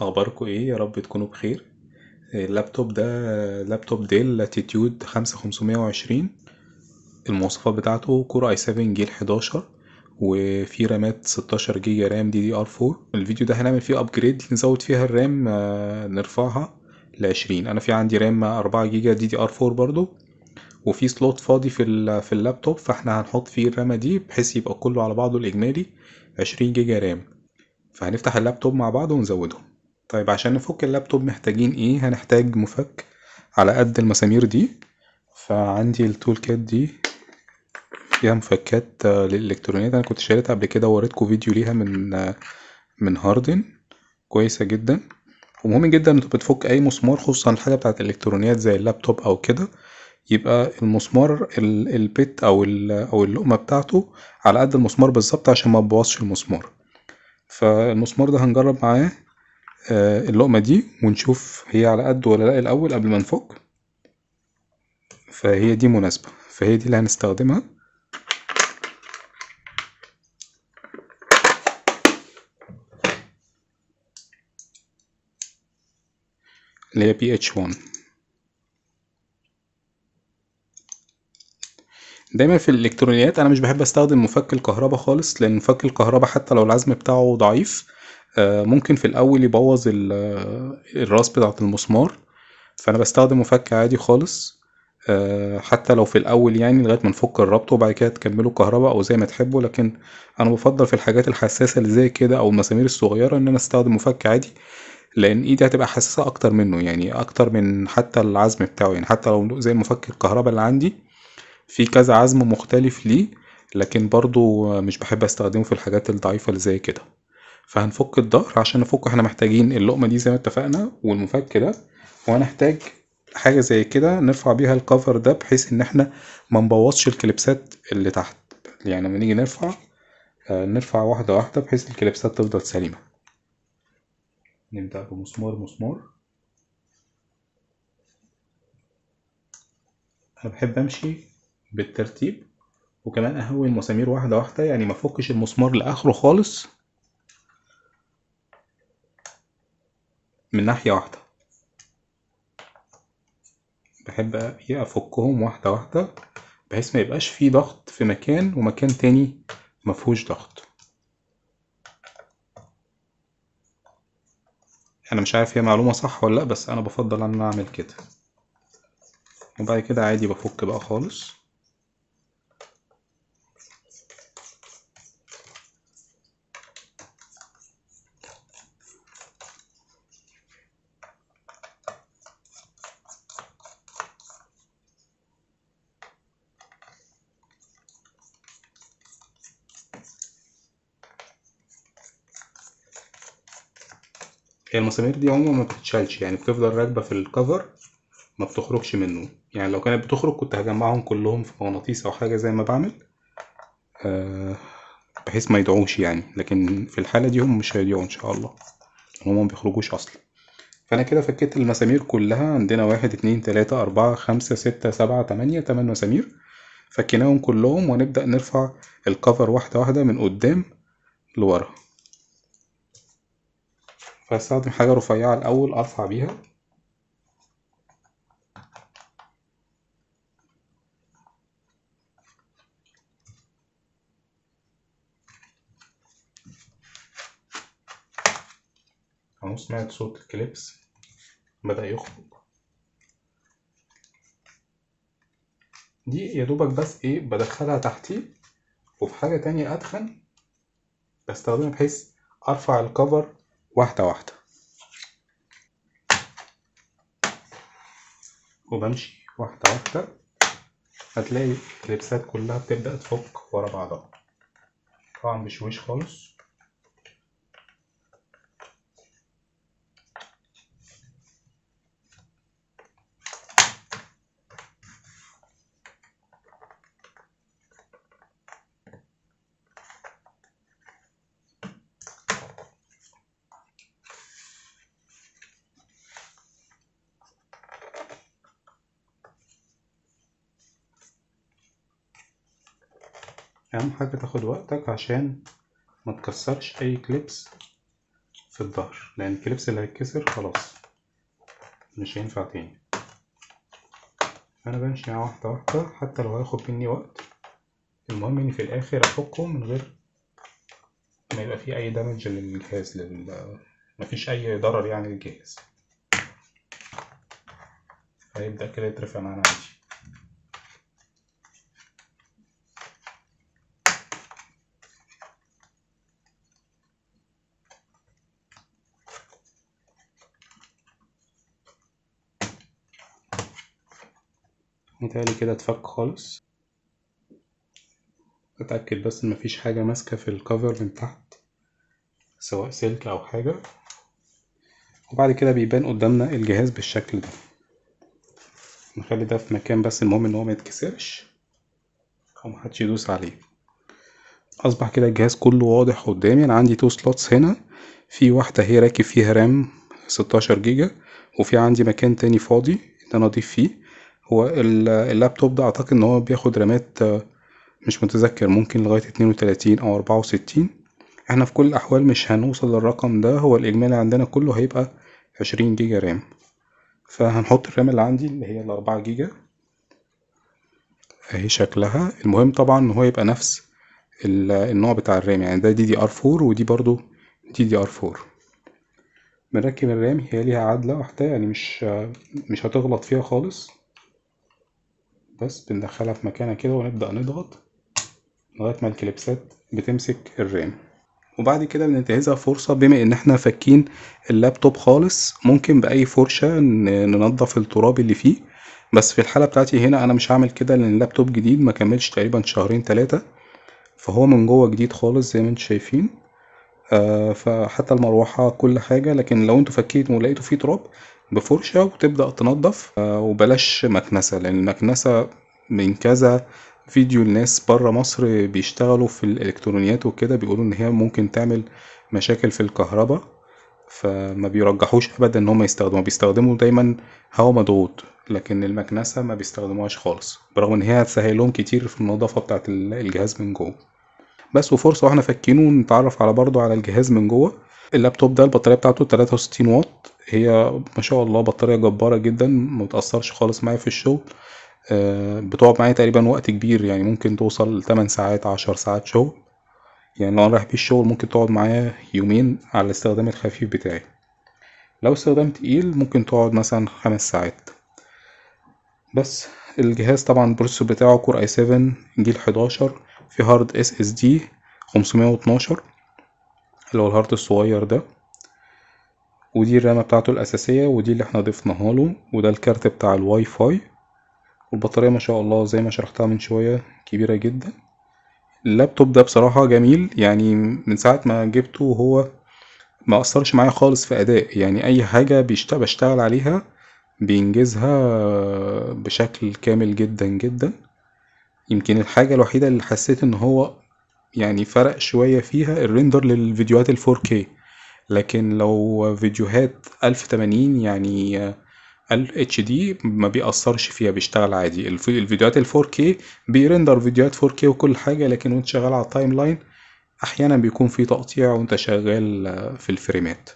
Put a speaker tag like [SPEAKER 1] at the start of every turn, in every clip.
[SPEAKER 1] اخباركم ايه؟ يا رب تكونوا بخير. اللابتوب ده لابتوب ديل لاتيتيود 5520. المواصفات بتاعته كور اي 7 جيل 11، وفي رامات 16 جيجا رام دي دي ار 4. الفيديو ده هنعمل فيه ابجريد، نزود فيها الرام، نرفعها ل20. انا في عندي رام 4 جيجا دي دي ار 4 برضو، وفي سلوت فاضي في اللابتوب، فاحنا هنحط فيه الرامة دي بحيث يبقى كله على بعضه الاجمالي 20 جيجا رام. فهنفتح اللابتوب مع بعض ونزودهم. طيب عشان نفك اللابتوب محتاجين ايه؟ هنحتاج مفك على قد المسامير دي. فعندي التول كات دي فيها مفكات للإلكترونيات. أنا كنت شاريتها قبل كده ووريتكم فيديو ليها من هاردن، كويسة جدا. ومهم جدا انت بتفك أي مسمار، خصوصا الحاجة بتاعت الإلكترونيات زي اللابتوب أو كده، يبقى المسمار البت أو اللقمة بتاعته على قد المسمار بالظبط عشان ما تبوظش المسمار. فالمسمار ده هنجرب معاه اللقمة دي ونشوف هي على قد ولا لا الأول قبل ما نفك. فهي دي مناسبة، فهي دي اللي هنستخدمها. اللي هي بي اتش 1. دايما في الإلكترونيات أنا مش بحب أستخدم مفك الكهرباء خالص، لأن مفك الكهرباء حتى لو العزم بتاعه ضعيف ممكن في الأول يبوظ الراس بتاعة المسمار. فأنا بستخدم مفك عادي خالص، حتى لو في الأول يعني لغاية ما نفك الربط وبعد كده تكملوا كهرباء أو زي ما تحبوا. لكن أنا بفضل في الحاجات الحساسة اللي زي كده أو المسامير الصغيرة إن أنا أستخدم مفك عادي، لأن إيدي هتبقى حساسة أكتر منه، يعني أكتر من حتى العزم بتاعه. يعني حتى لو زي مفك الكهرباء اللي عندي في كذا عزم مختلف ليه، لكن برضو مش بحب استخدمه في الحاجات الضعيفة اللي زي كده. فهنفك الظهر. عشان نفكه احنا محتاجين اللقمة دي زي ما اتفقنا والمفك ده، وهنحتاج حاجة زي كده نرفع بيها الكفر ده بحيث ان احنا ما نبوظش الكليبسات اللي تحت. يعني لما نيجي نرفع نرفع واحدة واحدة بحيث الكليبسات تفضل سليمة. نبدأ بمسمار مسمار. انا بحب امشي بالترتيب، وكمان اهوي المسامير واحدة واحدة، يعني ما فكش المسمار لاخره خالص من ناحية واحدة. بحب ايه افكهم واحدة واحدة بحيث ما يبقاش فيه ضغط في مكان ومكان تاني مفهوش ضغط. انا مش عارف هي معلومة صح ولا لا، بس انا بفضل ان انا اعمل كده. وبعد كده عادي بفك بقى خالص. هي المسامير دي عموما ما بتتشالش، يعني بتفضل راكبة في الكفر، ما بتخرجش منه. يعني لو كانت بتخرج كنت هجمعهم كلهم في مغناطيس او حاجة زي ما بعمل، آه، بحيث ما يدعوش يعني. لكن في الحالة دي هم مش هيدعوا ان شاء الله، هم ما بيخرجوش اصلا. فانا كده فكيت المسامير كلها. عندنا 1 2 3 4 5 6 7 8 8 مسامير، فكيناهم كلهم ونبدأ نرفع الكفر واحدة واحدة من قدام لورا. فهستخدم حاجة رفيعة الأول أرفع بيها. أهو سمعت صوت الكليبس بدأ يخرج. دي يا دوبك بس إيه بدخلها تحتي، وفي حاجة تانية أدخن بستخدمها بحيث أرفع الكفر واحدة واحدة، وبمشي واحدة واحدة. هتلاقي الكليبسات كلها بتبدأ تفك ورا بعضها. طبعا بشويش خالص. أهم حاجة تاخد وقتك عشان ما تكسرش أي كليبس في الظهر، لان الكليبس اللي هيتكسر خلاص مش هينفع تاني. انا بمشي معاه واحده واحده حتى لو هياخد مني وقت، المهم اني في الاخر افكه من غير ما يبقى فيه اي دامج للجهاز، مفيش اي ضرر يعني للجهاز، هيبدأ كده يترفع معانا عادي. متهيألي كده اتفك خالص. اتأكد بس ان مفيش حاجة ماسكة في الكفر من تحت، سواء سلك او حاجة، وبعد كده بيبان قدامنا الجهاز بالشكل ده. نخلي ده في مكان، بس المهم ان هو ما يتكسرش او محدش يدوس عليه. اصبح كده الجهاز كله واضح قدامي. انا عندي 2 سلوتس هنا، في واحدة هي راكب فيها رام 16 جيجا، وفي عندي مكان تاني فاضي ان انا اضيف فيه. هو اللابتوب ده اعتقد ان هو بياخد رامات، مش متذكر، ممكن لغاية 32 او 64. احنا في كل الاحوال مش هنوصل للرقم ده، هو الاجمالي عندنا كله هيبقى 20 جيجا رام. فهنحط الرام اللي عندي اللي هي ال4 جيجا اهي شكلها. المهم طبعا ان هو يبقى نفس النوع بتاع الرام، يعني ده DDR4 ودي برضو DDR4. بنركب الرام، هي ليها عدلة واحدة يعني مش هتغلط فيها خالص، بس بندخلها في مكانها كده ونبدأ نضغط لغاية ما الكليبسات بتمسك الرام. وبعد كده بننتهزها فرصة، بما ان احنا فاكين اللابتوب خالص، ممكن بأي فرشة ننضف التراب اللي فيه. بس في الحالة بتاعتي هنا انا مش هعمل كده، لان اللابتوب جديد ما كملش تقريبا شهرين 3، فهو من جوه جديد خالص زي ما انتم شايفين. فحتى المروحة كل حاجة. لكن لو انتوا فكيتوا ولقيتوا فيه تراب، بفرشة وتبدأ تنضف، وبلاش مكنسة، لأن المكنسة من كذا فيديو الناس برا مصر بيشتغلوا في الإلكترونيات وكده بيقولوا إن هي ممكن تعمل مشاكل في الكهرباء، فما بيرجحوش أبدا إن هم بيستخدموا دايما هوا مضغوط. لكن المكنسة ما بيستخدموهاش خالص، برغم إن هي هتسهل لهم كتير في النظافة بتاعة الجهاز من جوه. بس وفرصة واحنا فكينه نتعرف على برضو على الجهاز من جوه. اللابتوب ده البطارية بتاعته 63 واط، هي ما شاء الله بطارية جبارة جدا، ما بتأثرش خالص معايا في الشغل. بتقعد معايا تقريبا وقت كبير، يعني ممكن توصل 8 ساعات 10 ساعات شغل. يعني لو انا رايح بيه الشغل ممكن تقعد معايا يومين على الاستخدام الخفيف بتاعي. لو استخدام تقيل ممكن تقعد مثلا 5 ساعات. بس الجهاز طبعا البروسيسور بتاعه كور اي 7 جيل 11، في هارد اس اس دي 512 اللي هو الهارد الصغير ده، ودي الرامة بتاعته الأساسية، ودي اللي احنا ضفناها له، وده الكارت بتاع الواي فاي. والبطارية ما شاء الله زي ما شرحتها من شوية كبيرة جدا. اللابتوب ده بصراحة جميل، يعني من ساعة ما جبته وهو ما أثرش معايا خالص في أداء، يعني أي حاجة بشتغل عليها بينجزها بشكل كامل جدا جدا. يمكن الحاجة الوحيدة اللي حسيت ان هو يعني فرق شوية فيها الريندر للفيديوهات ال4K، لكن لو فيديوهات 1080 يعني ال HD ما بيأثرش فيها، بيشتغل عادي. الفيديوهات ال4K بيرندر فيديوهات 4K وكل حاجة، لكن وانت شغال على التايم لاين احيانا بيكون في تقطيع وانت شغال في الفريمات.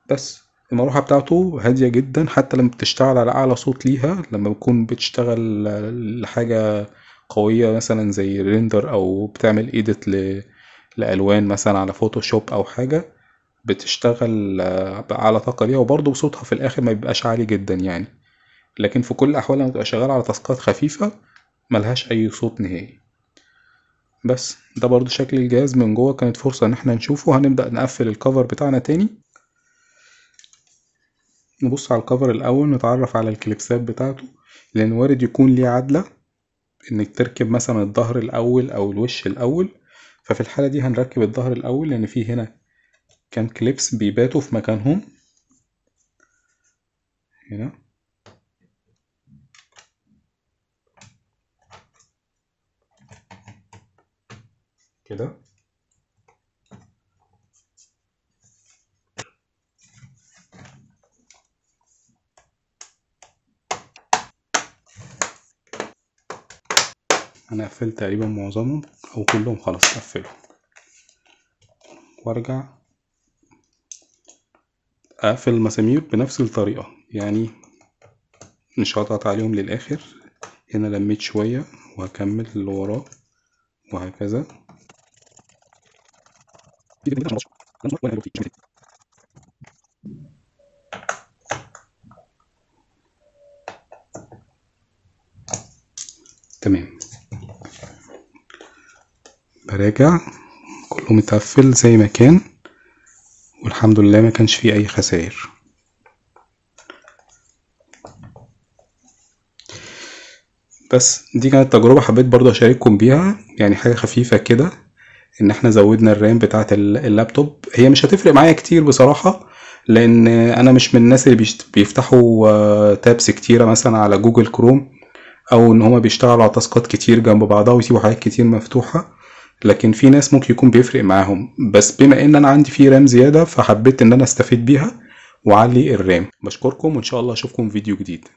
[SPEAKER 1] بس المروحة بتاعته هادية جدا، حتى لما بتشتغل على أعلى صوت ليها، لما بتكون بتشتغل لحاجة قوية مثلا زي ريندر أو بتعمل إيديت لألوان مثلا على فوتوشوب أو حاجة، بتشتغل بأعلى طاقة ليها، وبرضه صوتها في الآخر ما بيبقاش عالي جدا يعني. لكن في كل الأحوال لما تبقى شغال على تاسكات خفيفة ملهاش أي صوت نهائي. بس ده برضه شكل الجهاز من جوه، كانت فرصة إن احنا نشوفه. هنبدأ نقفل الكفر بتاعنا تاني، نبص على الكفر الأول، نتعرف على الكليبسات بتاعته، لأن وارد يكون ليه عدلة إنك تركب مثلا الظهر الأول أو الوش الأول. ففي الحالة دي هنركب الظهر الأول، لأن فيه هنا كام كليبس بيباتوا في مكانهم هنا كده. أنا قفلت تقريبا معظمهم أو كلهم، خلاص قفلهم وأرجع اقفل المسامير بنفس الطريقة، يعني مش هضغط عليهم للاخر، هنا لميت شوية وهكمل اللي وراه وهكذا. تمام، براجع كله متقفل زي ما كان، والحمد لله ما كانش فيه اي خسائر. بس دي كانت تجربة حبيت برضو اشارككم بيها، يعني حاجة خفيفة كده، ان احنا زودنا الرام بتاعة اللابتوب. هي مش هتفرق معايا كتير بصراحة، لان انا مش من الناس اللي بيفتحوا تابس كتيرة مثلا على جوجل كروم، او ان هما بيشتغلوا على تاسكات كتير جنب بعضها ويسيبوا حاجات كتير مفتوحة. لكن في ناس ممكن يكون بيفرق معاهم، بس بما ان انا عندي فيه رام زيادة فحبيت ان انا استفيد بيها وعلي الرام. بشكركم وان شاء الله اشوفكم في فيديو جديد.